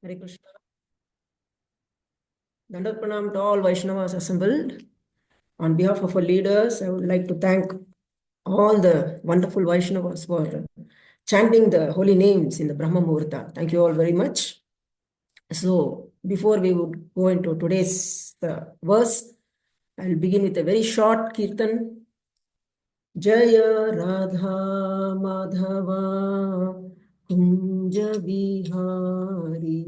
Hare Krishna. Dandat Pranam to all Vaishnavas assembled. On behalf of our leaders, I would like to thank all the wonderful Vaishnavas for chanting the holy names in the Brahma Muhurta. Thank you all very much. So, before we would go into today's verse, I'll begin with a very short kirtan. Jaya Radha Madhava Kunja Vihari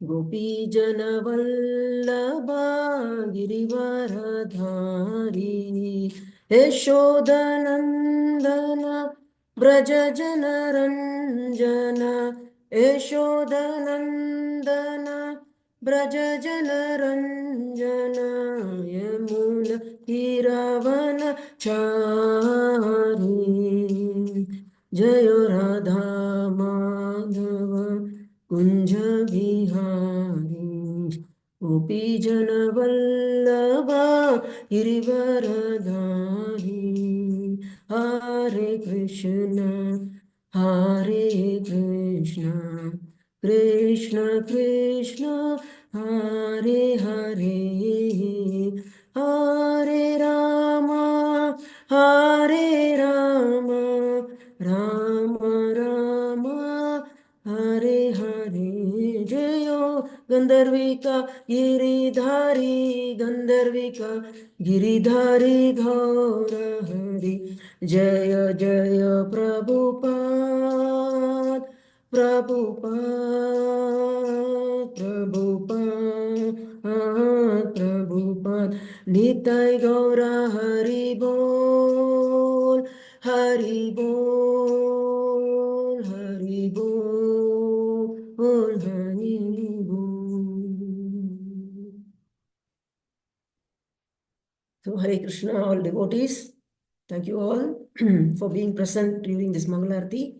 Gopi Jana Vallabha Girivaradhari Yashodanandana Braja Jana Ranjana Yashodanandana Braja Jana Ranjana Yamuna Tiravana Chari Jayo Radha Madhava Kunja Vihari Gopi Jana Vallabha Girivaradhari Hare Krishna Hare Krishna Krishna Krishna Hare Hare Hare Rama Hare Rama Rama Rama Hare Hare Jayo Gandharvika Giridhari Gandharvika Giridhari Gaura Hari Jaya Jaya Prabhupada Prabhupada Prabhupada Prabhupada Nitai Gaura Hari Bol Hari Bol Hari Bol Hari Bol. So Hare Krishna, all devotees. Thank you all for being present during this Mangalarti.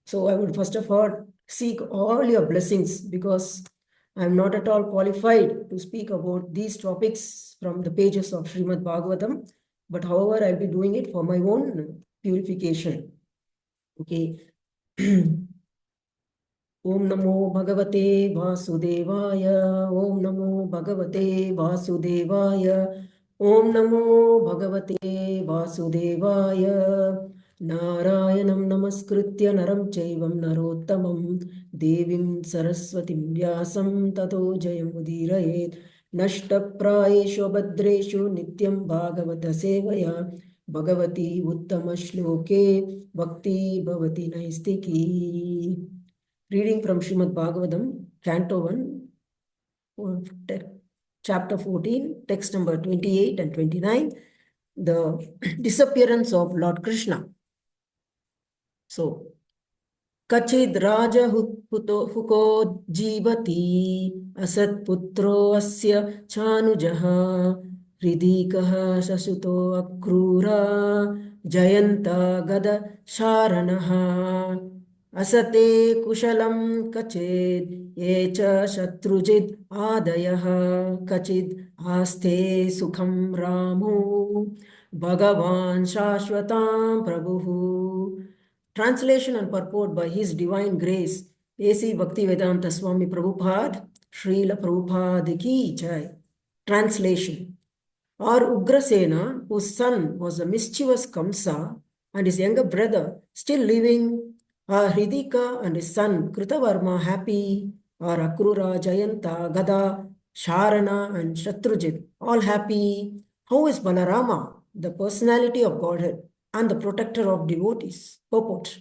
So I would first of all seek all your blessings because I am not at all qualified to speak about these topics from the pages of Srimad Bhagavatam. But however, I'll be doing it for my own purification. Okay. Om Namo Bhagavate Vasudevaya. Om Namo Bhagavate Vasudevaya. Om Namo Bhagavate Vasudevaya. Narayanam Namaskritya Naram Chaivam Narottamam Devim Saraswatim Vyasam Tato Jayam Udirayet Nashtaprayeshu Bhadreshu Nityam Bhagavata Sevaya Bhagavati Uttama Shloke Bhakti Bhavati Naistiki. Reading from Srimad Bhagavatam, Canto 1, Chapter 14, text number 28 and 29, the disappearance of Lord Krishna. So, Kachid Raja Huko Jivati Asat Putro Asya Chanujaha Ridikaha Sasuto Akrura Jayanta Gada Sharanaha Asate Kushalam Kachid Yecha Shatrujid Adayaha Kachid Aste Sukham Ramu Bhagavan Shashwatam Prabhu. Translation and purport by His Divine Grace, A.C. Bhaktivedanta Swami Prabhupada, Srila Prabhupada Ki Jai. Translation. Our Ugrasena, whose son was a mischievous Kamsa, and his younger brother, still living, are Hridika and his son Kritavarma happy, are Akrura, Jayanta, Gada, Sharana, and Shatrujit, all happy. How is Balarama, the personality of Godhead and the protector of devotees? Purport.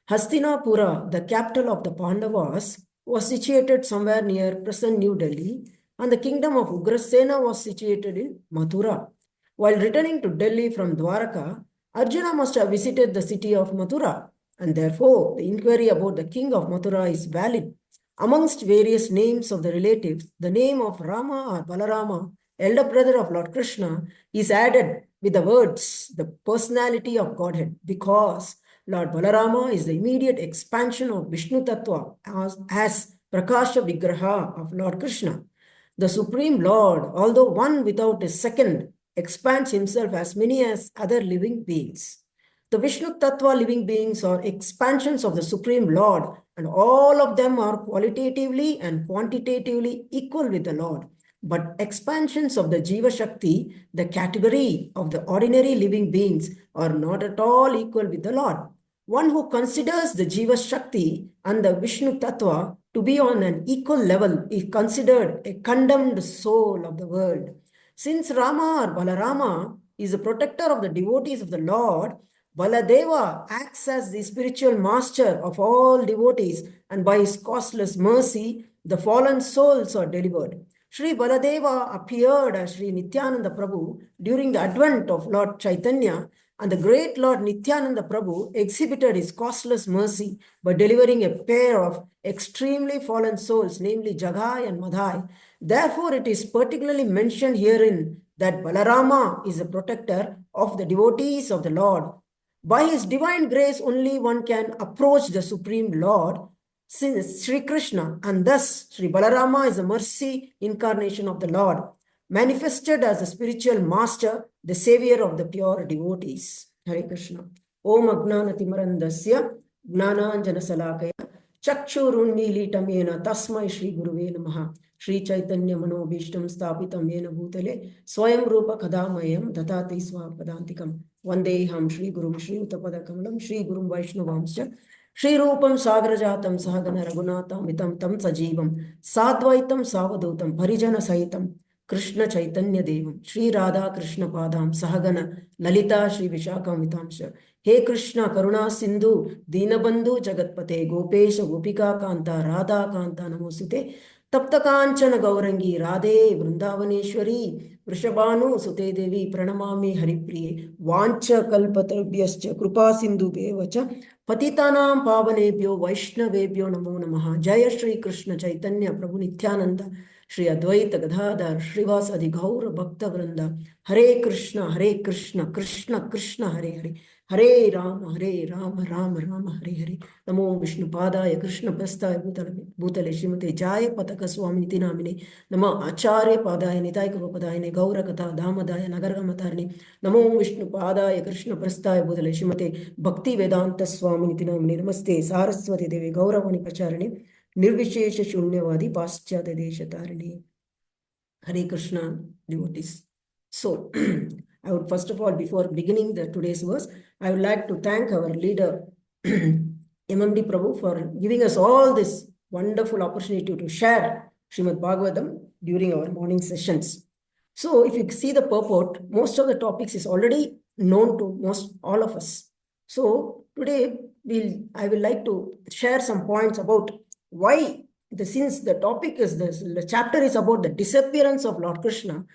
Hastinapura, the capital of the Pandavas, was situated somewhere near present New Delhi, and the kingdom of Ugrasena was situated in Mathura. While returning to Delhi from Dwaraka, Arjuna must have visited the city of Mathura, and therefore the inquiry about the king of Mathura is valid. Amongst various names of the relatives, the name of Rama or Balarama, elder brother of Lord Krishna, is added with the words, the personality of Godhead, because Lord Balarama is the immediate expansion of Vishnu Tattva as Prakasha Vigraha of Lord Krishna. The Supreme Lord, although one without a second, expands himself as many as other living beings. The Vishnu Tattva living beings are expansions of the Supreme Lord and all of them are qualitatively and quantitatively equal with the Lord. But expansions of the Jiva Shakti, the category of the ordinary living beings, are not at all equal with the Lord. One who considers the Jiva Shakti and the Vishnu Tattva to be on an equal level is considered a condemned soul of the world. Since Rama or Balarama is the protector of the devotees of the Lord, Baladeva acts as the spiritual master of all devotees, and by his costless mercy, the fallen souls are delivered. Sri Baladeva appeared as Sri Nityananda Prabhu during the advent of Lord Chaitanya, and the great Lord Nityananda Prabhu exhibited his costless mercy by delivering a pair of extremely fallen souls, namely Jagai and Madhai. Therefore, it is particularly mentioned herein that Balarama is the protector of the devotees of the Lord. By his divine grace, only one can approach the Supreme Lord, since Sri Krishna, and thus Sri Balarama is the mercy incarnation of the Lord, manifested as the spiritual master, the savior of the pure devotees. Hare Krishna. Om Agnanatimarandasya Gnananjana Salakaya Chakshurunmilitam Yena Tasmai Shri Guruve Namaha Shri Chaitanya Manobhishtam Sthapitam Yena Bhutale Swayam Rupa Kadamayam Datati Swapadantikam Vandeham Shri Gurum Shri Utapada Kamalam Shri Gurum Vaishnavamscha Shri Rupam Sagrajatam Sahagana Raghunatam Vitam Tam Sajivam Sadvaitam Savadutam Parijana Sahitam Krishna Chaitanya Devam Shri Radha Krishna Padam Sahagana Lalita Shri Vishakam Vitamsha He Krishna Karuna Sindhu Dinabandhu Jagatpate Gopesha Gopika Kanta Radha Kanta Namosute Tapta Kanchana Gaurangi Radhe Vrindavaneshwari Vrishabhanu Sute Devi Pranamami Haripriye Vancha Kalpatarubhyascha Krupa Sindhu Bevacha Patitanam Pavanebhyo Vaishnavebhyo Namo Namaha Jaya Shri Krishna Chaitanya Prabhu Nityananda Shri Advaita Gadadhar Shrivasadi Gaura Bhakta Vrinda Hare Krishna Krishna Krishna Hare Hare Hare Rama Rama Rama Hare Hare Namo Vishnu Padaya Krishna Prasthaya Bhutale Srimate Jaya Pataka Swaminiti Namine Namo Acharya Padaya Nitai Kapapadayane Gaura Kata Dhamadaya Nagargamatarni Namo Vishnu Padaya Krishna Prasthaya Bhutale Srimate Bhakti Vedanta Swaminiti Namine Namaste Saraswati Devi Gauravani Pacharani Nirvishesha Shunyavadi Paschatya Desha Tarini. Hare Krishna devotees. So, I would first of all, before beginning today's verse, I would like to thank our leader, MMD Prabhu, for giving us all this wonderful opportunity to share Srimad Bhagavatam during our morning sessions. So, if you see the purport, most of the topics is already known to most all of us. So, today I will like to share some points about why, since the topic is this, the chapter is about the disappearance of Lord Krishna,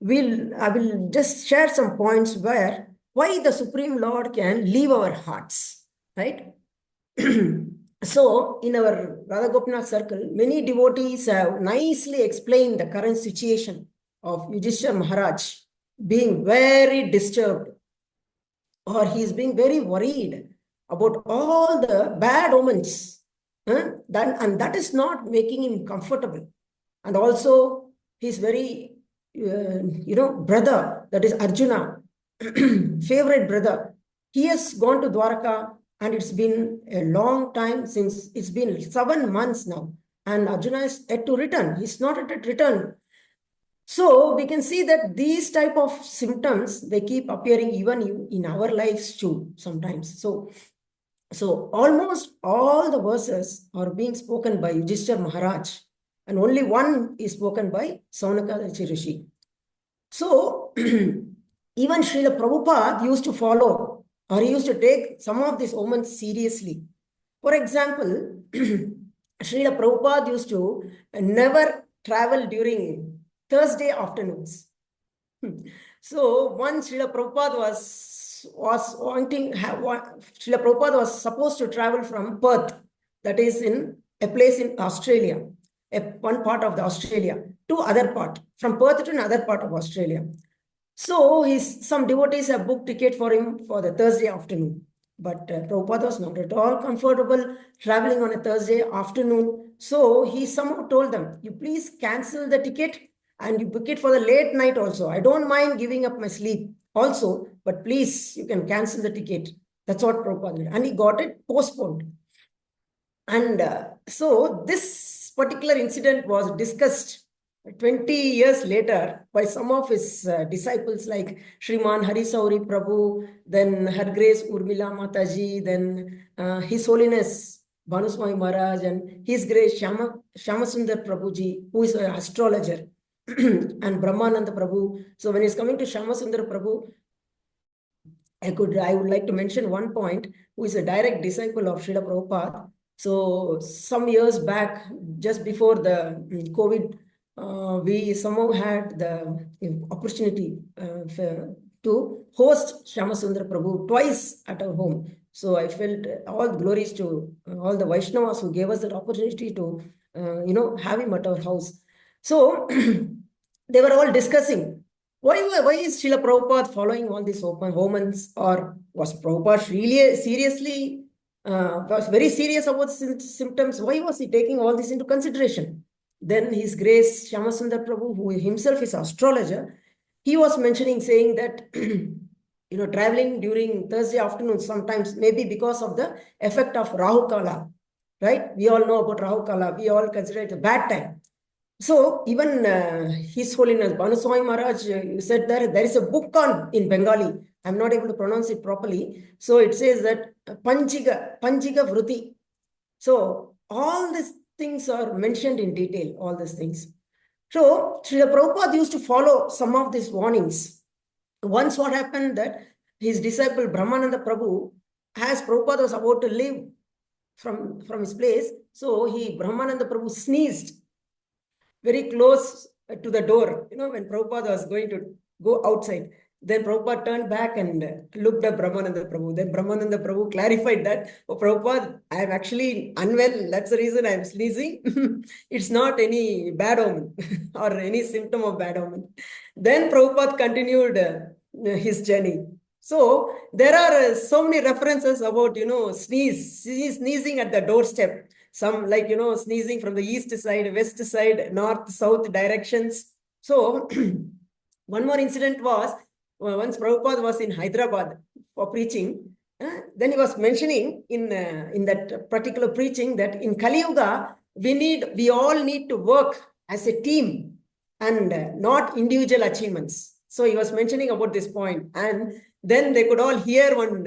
I will just share some points why the Supreme Lord can leave our hearts, right? So, in our Radha Gopinath circle, many devotees have nicely explained the current situation of Yudhishthira Maharaj being very disturbed, or he is being very worried about all the bad omens. And that is not making him comfortable. And also, his very, brother, that is Arjuna, favorite brother, he has gone to Dwaraka, and it's been a long time since, it's been 7 months now. And Arjuna is yet to return. He's not yet returned. So we can see that these type of symptoms, they keep appearing even in our lives too sometimes. So almost all the verses are being spoken by Yudhishthira Maharaj, and only one is spoken by Saunaka Rishi. So even Srila Prabhupada used to follow, or he used to take some of these omens seriously. For example, Srila Prabhupada used to never travel during Thursday afternoons. So once Srila Prabhupada Srila Prabhupada was supposed to travel from Perth, that is in a place in Australia, one part of the Australia, to other part, from Perth to another part of Australia. So some devotees have booked ticket for him for the Thursday afternoon. But Prabhupada was not at all comfortable traveling on a Thursday afternoon. So he somehow told them, you please cancel the ticket and you book it for the late night also. I don't mind giving up my sleep also, but please, you can cancel the ticket. That's what Prabhupada did. And he got it postponed. And so this particular incident was discussed 20 years later by some of his disciples like Shriman Harisauri Prabhu, then Her Grace Urmila Mataji, then His Holiness Bhanuswami Maharaj, and His Grace Shamasundar Prabhuji, who is an astrologer, and Brahmananda Prabhu. So when he's coming to Shamasundar Prabhu, I would like to mention one point, who is a direct disciple of Srila Prabhupada. So some years back, just before the COVID, we somehow had the opportunity to host Shyamasundar Prabhu twice at our home. So I felt all glories to all the Vaishnavas who gave us that opportunity to, have him at our house. So they were all discussing, why is Srila Prabhupada following all these open homens, or was Prabhupada really seriously, was very serious about symptoms? Why was he taking all this into consideration? Then His Grace Shyamasundar Prabhu, who himself is astrologer, he was mentioning, saying that, traveling during Thursday afternoon sometimes, maybe because of the effect of Rahu Kala, right? We all know about Rahu Kala. We all consider it a bad time. So even His Holiness Bhanuswami Maharaj said that there is a book in Bengali. I'm not able to pronounce it properly. So it says that Panjiga Vruti. So all these things are mentioned in detail, all these things. So Srila Prabhupada used to follow some of these warnings. Once what happened that his disciple Brahmananda Prabhu, as Prabhupada was about to leave from his place, so Brahmananda Prabhu sneezed very close to the door, when Prabhupada was going to go outside. Then Prabhupada turned back and looked at Brahmananda Prabhu. Then Brahmananda Prabhu clarified that, oh, Prabhupada, I am actually unwell. That's the reason I am sneezing. It's not any bad omen or any symptom of bad omen. Then Prabhupada continued his journey. So there are so many references about, sneezing at the doorstep. Some like, sneezing from the east side, west side, north, south directions. So one more incident was, once Prabhupada was in Hyderabad for preaching, then he was mentioning in that particular preaching that in Kali Yuga, we all need to work as a team and not individual achievements. So he was mentioning about this point, and then they could all hear one,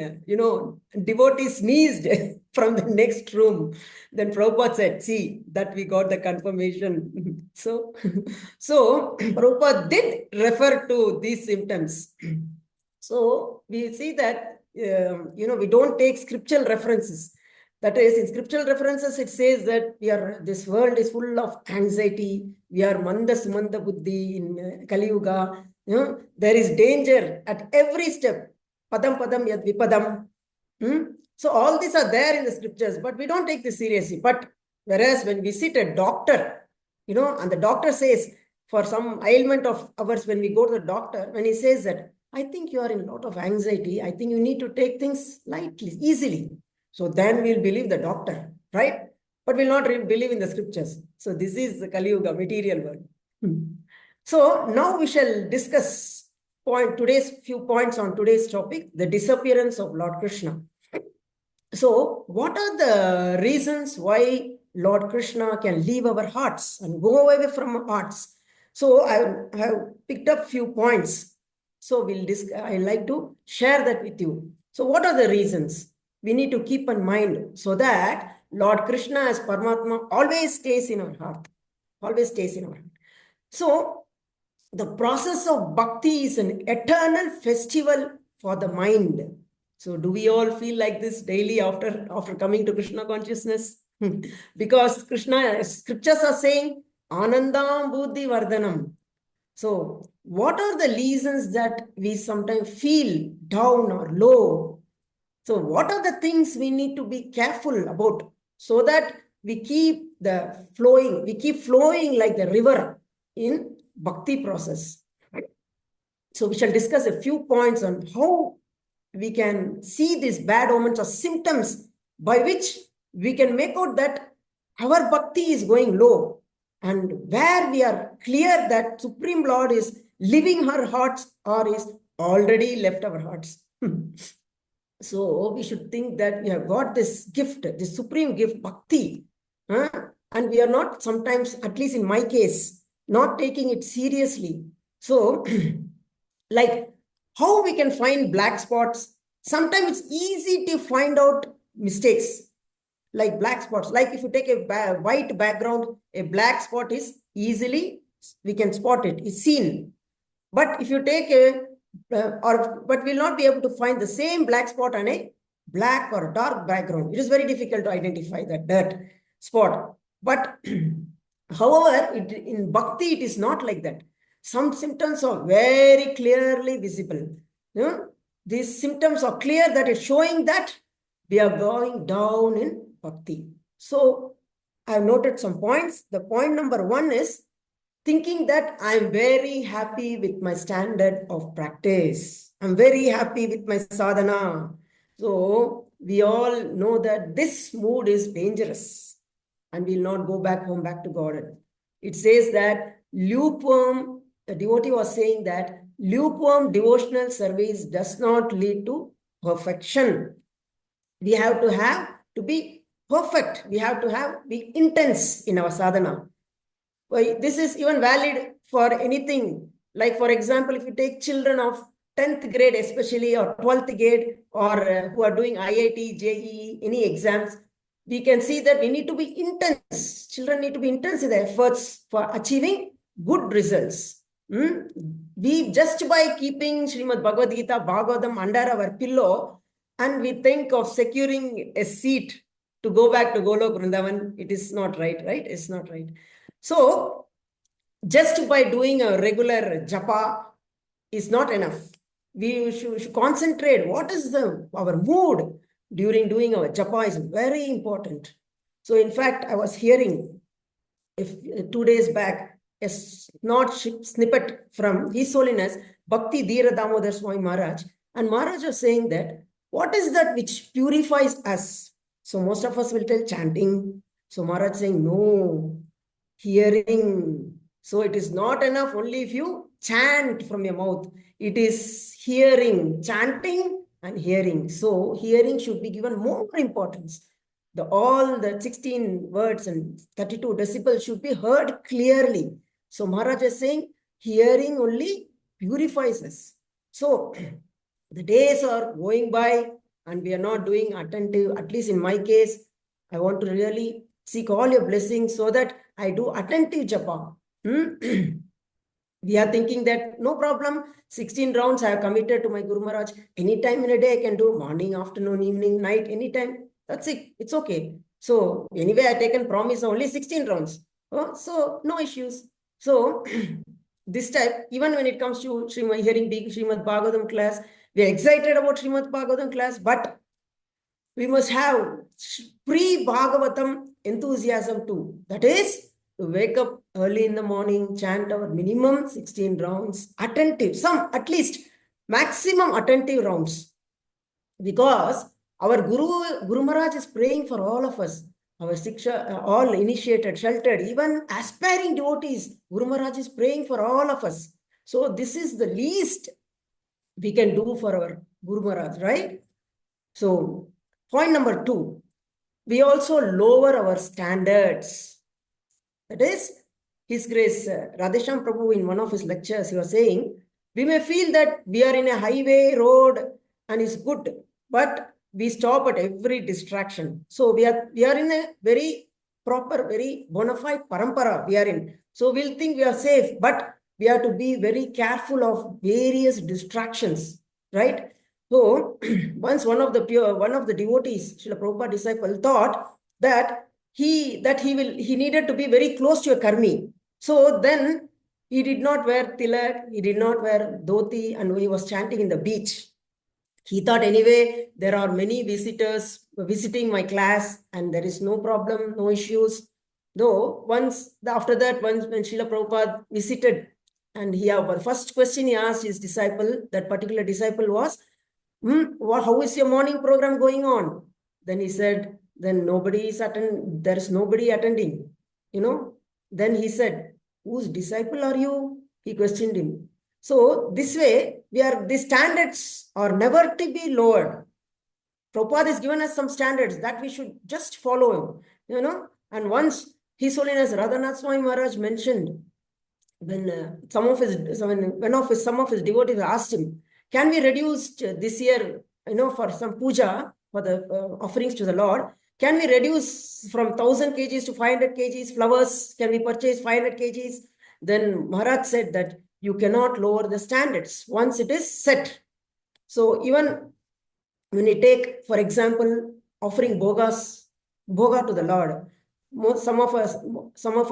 devotee sneezed from the next room. Then Prabhupada said, see, that we got the confirmation. So Prabhupada did refer to these symptoms. So we see that, we don't take scriptural references. That is, in scriptural references, it says that this world is full of anxiety. We are manda sumanda buddhi in Kali Yuga. There is danger at every step. Padam padam yad vipadam. So all these are there in the scriptures, but we don't take this seriously. But whereas when we visit a doctor, and the doctor says, for some ailment of ours, when we go to the doctor, when he says that, I think you are in a lot of anxiety, I think you need to take things lightly, easily. So then we'll believe the doctor, right? But we'll not believe in the scriptures. So this is the Kali Yuga, material world. So now we shall discuss today's few points on today's topic, the disappearance of Lord Krishna. So what are the reasons why Lord Krishna can leave our hearts and go away from our hearts? So I have picked up few points. So I like to share that with you. So what are the reasons we need to keep in mind so that Lord Krishna as Paramatma always stays in our heart, always stays in our heart. So the process of bhakti is an eternal festival for the mind. So do we all feel like this daily after coming to Krishna consciousness? Because Krishna, scriptures are saying, Anandam Buddhi Vardhanam. So what are the reasons that we sometimes feel down or low? So what are the things we need to be careful about so that we keep flowing like the river in bhakti process? So we shall discuss a few points on how we can see these bad omens or symptoms by which we can make out that our bhakti is going low, and where we are clear that Supreme Lord is leaving our hearts or is already left our hearts. So we should think that we have got this gift, this supreme gift, bhakti. And we are not sometimes, at least in my case, not taking it seriously. So, like how we can find black spots. Sometimes it's easy to find out mistakes, like black spots. Like if you take a white background, a black spot is easily, we can spot it, it's seen. But if you take a, but we'll not be able to find the same black spot on a black or dark background. It is very difficult to identify that spot. But however, in bhakti, it is not like that. Some symptoms are very clearly visible. You know, these symptoms are clear that it's showing that we are going down in bhakti. So I have noted some points. The point number 1 is thinking that I'm very happy with my standard of practice. I'm very happy with my sadhana. So we all know that this mood is dangerous and we'll not go back home, back to God. It says that lukewarm, the devotee was saying that lukewarm devotional service does not lead to perfection. We have to be perfect. We have to be intense in our sadhana. This is even valid for anything. Like, for example, if you take children of 10th grade especially, or 12th grade, or who are doing IIT, JEE, any exams, we can see that we need to be intense. Children need to be intense in their efforts for achieving good results. We just by keeping Srimad Bhagavad Gita, Bhagavatam under our pillow, and we think of securing a seat to go back to Golok Vrindavan, it is not right, right? It's not right. So just by doing a regular japa is not enough. We should concentrate. What is our mood during doing our japa is very important. So in fact, I was hearing 2 days back a snippet from His Holiness Bhakti Dhira Damodar Swami Maharaj. And Maharaj was saying that, what is that which purifies us? So most of us will tell chanting. So Maharaj saying, no, hearing. So it is not enough only if you chant from your mouth. It is hearing, chanting and hearing. So hearing should be given more importance. All the 16 words and 32 decibels should be heard clearly. So Maharaj is saying, hearing only purifies us. So the days are going by and we are not doing attentive, at least in my case, I want to really seek all your blessings so that I do attentive japa. We are thinking that no problem, 16 rounds I have committed to my Guru Maharaj. Anytime in a day I can do, morning, afternoon, evening, night, anytime. That's it. It's okay. So anyway, I taken promise only 16 rounds. So no issues. So this type, even when it comes to hearing big Srimad Bhagavatam class, we are excited about Srimad Bhagavatam class, but we must have pre-Bhagavatam enthusiasm too. That is, to wake up early in the morning, chant our minimum 16 rounds, attentive, some at least maximum attentive rounds. Because our Guru Maharaj is praying for all of us. Our Siksha, all initiated, sheltered, even aspiring devotees, Guru Maharaj is praying for all of us. So this is the least we can do for our Guru Maharaj, right? So point number 2, we also lower our standards. That is, His Grace Radhesham Prabhu in one of his lectures, he was saying, we may feel that we are in a highway road and it's good, but we stop at every distraction. So we are in a very proper, very bona fide parampara we are in. So we'll think we are safe, but we have to be very careful of various distractions, right? So once one of the devotees, Srila Prabhupada disciple, thought that he needed to be very close to a karmi. So then he did not wear tilak, he did not wear dhoti, and he was chanting in the beach. He thought, anyway, there are many visitors visiting my class and there is no problem, no issues. Though after that, when Srila Prabhupada visited, and the first question he asked his disciple, that particular disciple, was, how is your morning program going on? Then he said, there is nobody attending, Then he said, whose disciple are you? He questioned him. So this way, the standards are never to be lowered. Prabhupada has given us some standards that we should just follow, And once His Holiness Radhanath Swami Maharaj mentioned, when some of his devotees asked him, can we reduce this year, for some puja, for the offerings to the Lord, can we reduce from 1000 kgs to 500 kgs flowers? Can we purchase 500 kgs? Then Maharaj said that you cannot lower the standards once it is set. So even when you take, for example, offering boga to the Lord, some of our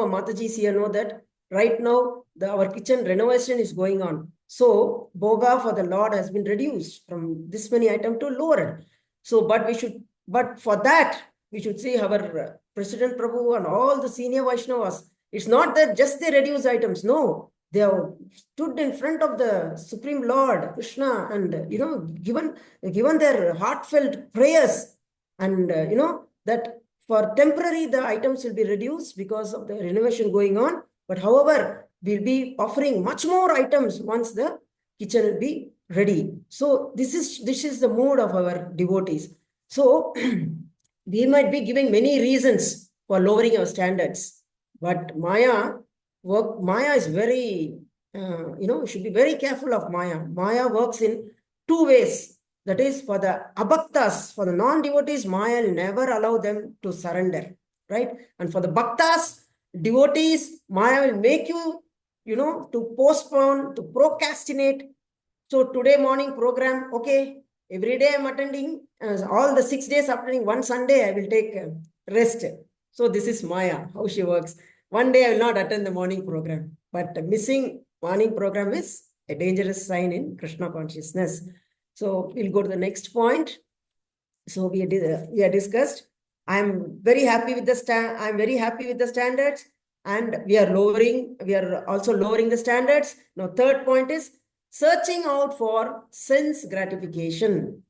Matajis here know that right now our kitchen renovation is going on. So boga for the Lord has been reduced from this many items to lower. So, but for that, we should see our President Prabhu and all the senior Vaishnavas. It's not that just they reduce items. No, they have stood in front of the Supreme Lord Krishna and given their heartfelt prayers, and that for temporary the items will be reduced because of the renovation going on, but however we'll be offering much more items once the kitchen will be ready. So this is the mood of our devotees. So we might be giving many reasons for lowering our standards, but Maya is very, should be very careful of Maya. Maya works in two ways. That is, for the abhaktas, for the non-devotees, Maya will never allow them to surrender, right? And for the bhaktas, devotees, Maya will make you, to postpone, to procrastinate. So today morning program, okay, every day I'm attending, all the 6 days attending, one Sunday I will take rest. So this is Maya, how she works. One day I will not attend the morning program, but missing morning program is a dangerous sign in Krishna consciousness. So we'll go to the next point. So we are discussed. I'm very happy with the standards, and we are also lowering the standards. Now, third point is searching out for sense gratification.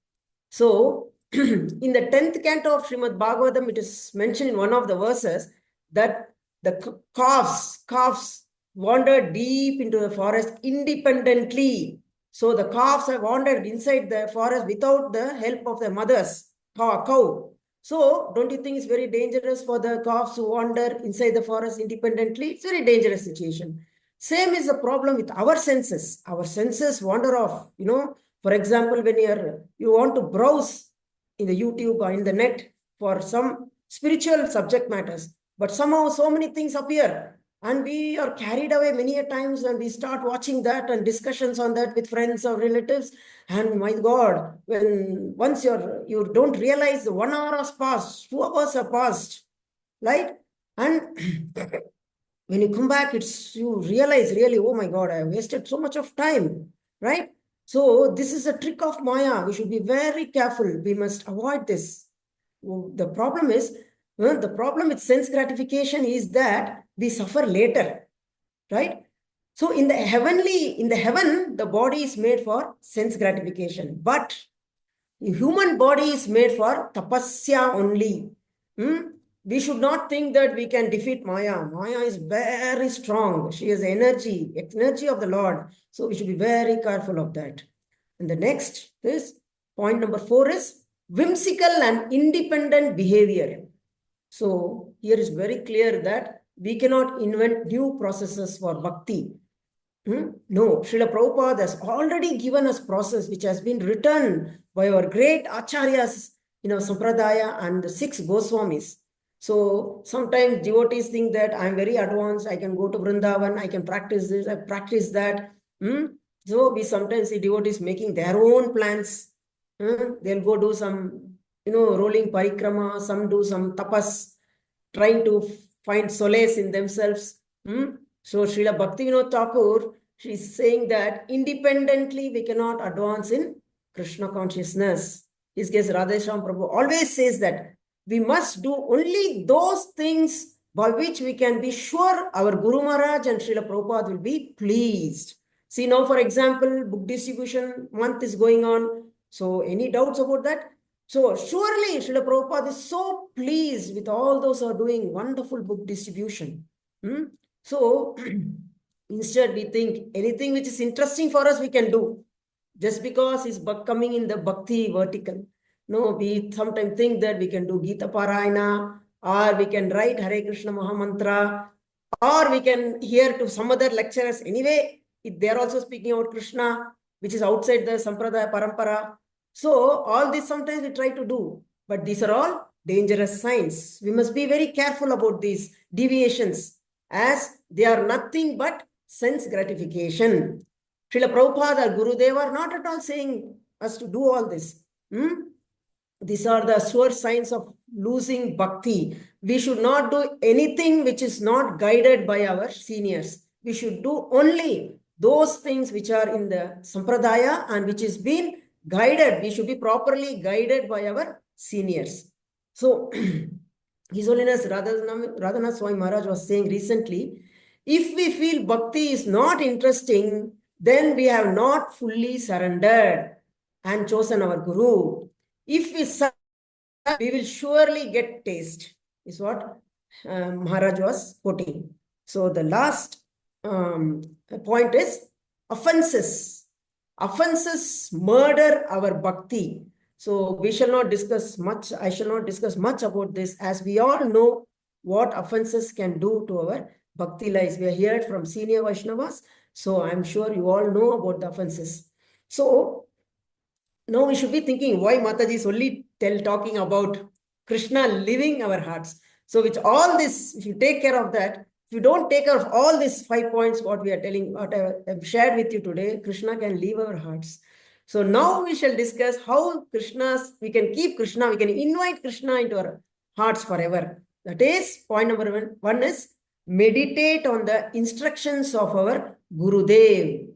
So in the 10th canto of Srimad Bhagavatam, it is mentioned in one of the verses that the calves wandered deep into the forest independently. So the calves have wandered inside the forest without the help of their mothers, cow. So don't you think it's very dangerous for the calves to wander inside the forest independently? It's a very dangerous situation. Same is the problem with our senses. Our senses wander off. For example, when you want to browse in the YouTube or in the net for some spiritual subject matters, but somehow so many things appear, and we are carried away many a times, and we start watching that and discussions on that with friends or relatives. And my God, when once you don't realize 1 hour has passed, 2 hours have passed, right? And when you come back, you realize really, oh my God, I wasted so much of time, right? So this is a trick of Maya. We should be very careful. We must avoid this. The problem with sense gratification is that we suffer later, right? So in the heaven, the body is made for sense gratification, but the human body is made for tapasya only. We should not think that we can defeat Maya. Maya is very strong. She has energy of the Lord. So we should be very careful of that. And the next is point number 4 is whimsical and independent behavior. So here is very clear that we cannot invent new processes for bhakti. No, Srila Prabhupada has already given us process which has been written by our great acharyas, Sampradaya and the 6 Goswamis. So sometimes devotees think that I'm very advanced, I can go to Vrindavan, I can practice this, I practice that. So we sometimes see devotees making their own plans. They'll go do some, rolling parikrama, some do some tapas, trying to find solace in themselves. So Srila Bhaktivinoda Thakur, she's saying that independently we cannot advance in Krishna consciousness. His case, Radheshyam Prabhu always says that we must do only those things by which we can be sure our Guru Maharaj and Srila Prabhupada will be pleased. See now, for example, book distribution month is going on. So any doubts about that? So surely Srila Prabhupada is so pleased with all those who are doing wonderful book distribution. So instead we think anything which is interesting for us we can do just because it's coming in the bhakti vertical. No, we sometimes think that we can do Gita Parayana, or we can write Hare Krishna Mahamantra, or we can hear to some other lecturers. Anyway, they are also speaking about Krishna, which is outside the Sampradaya Parampara. So all this sometimes we try to do, but these are all dangerous signs. We must be very careful about these deviations, as they are nothing but sense gratification. Srila Prabhupada or Gurudev are not at all saying us to do all this. These are the sure signs of losing bhakti. We should not do anything which is not guided by our seniors. We should do only those things which are in the sampradaya and which is being guided. We should be properly guided by our seniors. So, His Holiness Radhanath Swami Maharaj was saying recently, if we feel bhakti is not interesting, then we have not fully surrendered and chosen our Guru. If we surrender, we will surely get taste, is what Maharaj was quoting. So the last point is offenses. Offenses murder our bhakti. So we shall not discuss much. I shall not discuss much about this, as we all know what offenses can do to our bhakti lives. We are heard from senior Vaishnavas, so I'm sure you all know about the offenses. So now we should be thinking why Mataji is only talking about Krishna living our hearts. So with all this, if you take care of that, if you don't take care of all these 5 points, what we are telling, what I have shared with you today, Krishna can leave our hearts. So now we shall discuss how we can keep Krishna, we can invite Krishna into our hearts forever. That is, point number one is meditate on the instructions of our Gurudev.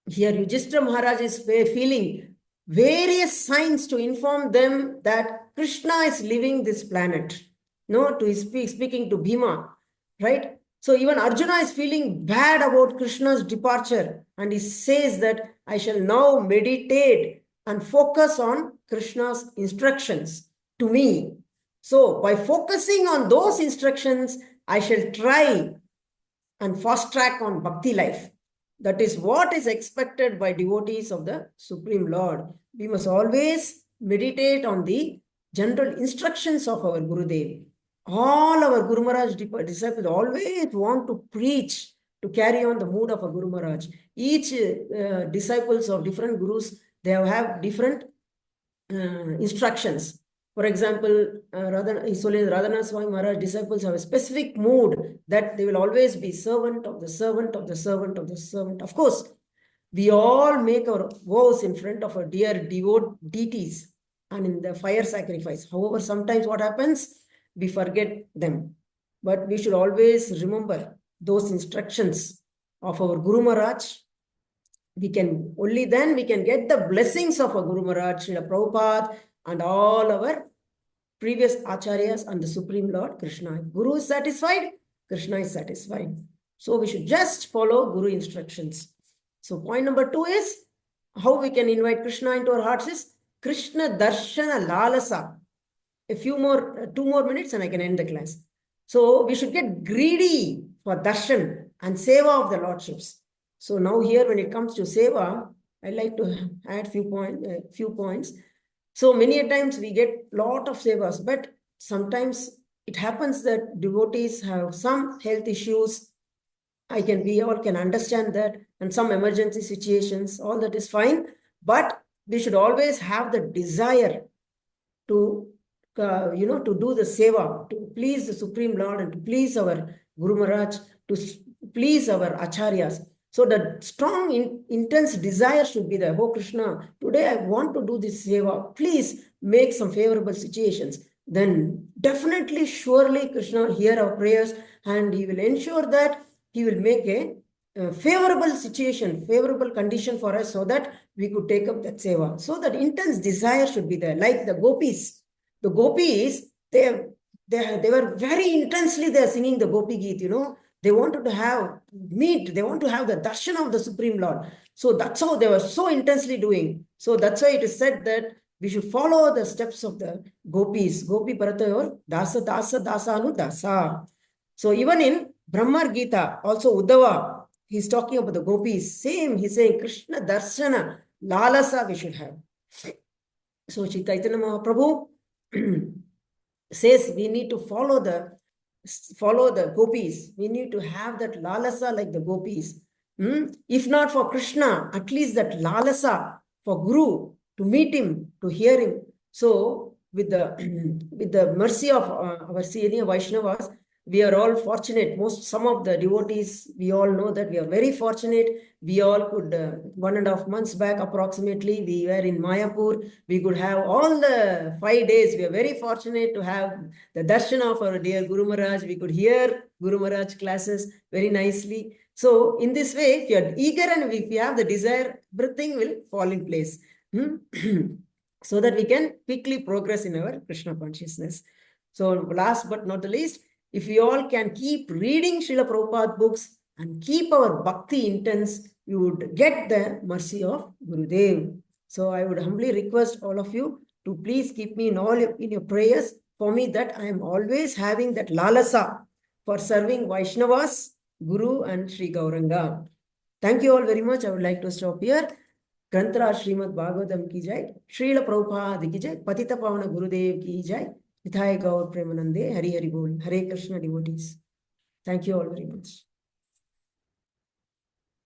Here Yudhishthira Maharaj is feeling various signs to inform them that Krishna is leaving this planet. No, to speaking to Bhima, right? So even Arjuna is feeling bad about Krishna's departure, and he says that I shall now meditate and focus on Krishna's instructions to me. So by focusing on those instructions, I shall try and fast track on bhakti life. That is what is expected by devotees of the Supreme Lord. We must always meditate on the general instructions of our Gurudev. All our Guru Maharaj disciples always want to preach, to carry on the mood of a Guru Maharaj. Each disciples of different gurus, they have different instructions. For example, Radhanath Swami Maharaj disciples have a specific mood that they will always be servant of the servant of the servant of the servant. Of course, we all make our vows in front of our dear deities and in the fire sacrifice. However, sometimes what happens? We forget them. But we should always remember those instructions of our Guru Maharaj. Only then we can get the blessings of our Guru Maharaj, Srila Prabhupada, and all our previous acharyas and the Supreme Lord Krishna. If Guru is satisfied, Krishna is satisfied. So we should just follow Guru instructions. So point number 2 is how we can invite Krishna into our hearts is Krishna Darshana Lalasa. 2 more minutes and I can end the class. So we should get greedy for darshan and seva of the lordships. So now here when it comes to seva, I like to add few points. So many times we get lot of sevas, but sometimes it happens that devotees have some health issues. We all can understand that, and some emergency situations, all that is fine. But we should always have the desire to to do the seva, to please the Supreme Lord and to please our Guru Maharaj, to please our acharyas. So the strong, intense desire should be there. Oh Krishna, today I want to do this seva. Please make some favorable situations. Then definitely, surely Krishna will hear our prayers and he will ensure that he will make a favorable situation, favorable condition for us so that we could take up that seva. So that intense desire should be there. Like the gopis. The gopis, they were very intensely there singing the Gopi Geet, They wanted to have they want to have the darshan of the Supreme Lord. So that's how they were so intensely doing. So that's why it is said that we should follow the steps of the gopis. Gopi Paratayor, Dasa Dasa Dasanu Dasa. So even in Brahma Gita, also Uddhava, he's talking about the gopis. Same, he's saying Krishna Darshana, Lalasa we should have. So Chaitanya Mahaprabhu says we need to follow the gopis. We need to have that lalasa like the gopis. If not for Krishna, at least that lalasa for Guru, to meet him, to hear him. So with the with the mercy of our senior Vaishnavas, we are all fortunate. Some of the devotees, we all know that we are very fortunate. We all could, 1.5 months back approximately, we were in Mayapur. We could have all the 5 days. We are very fortunate to have the darshan of our dear Guru Maharaj. We could hear Guru Maharaj classes very nicely. So in this way, if you are eager and if you have the desire, everything will fall in place. So that we can quickly progress in our Krishna consciousness. So last but not the least, if we all can keep reading Srila Prabhupada books and keep our bhakti intense, you would get the mercy of Gurudev. So I would humbly request all of you to please keep me in your prayers for me, that I am always having that lalasa for serving Vaishnavas, Guru and Sri Gauranga. Thank you all very much. I would like to stop here. ग्रंथराज Shrimad Bhagavatam की जय, श्रील प्रभुपाद की जय, पतित पावन गुरुदेव की जय, निताय गौर प्रेमानंदे, हरि हरि बोल, Hare Krishna devotees. Thank you all very much.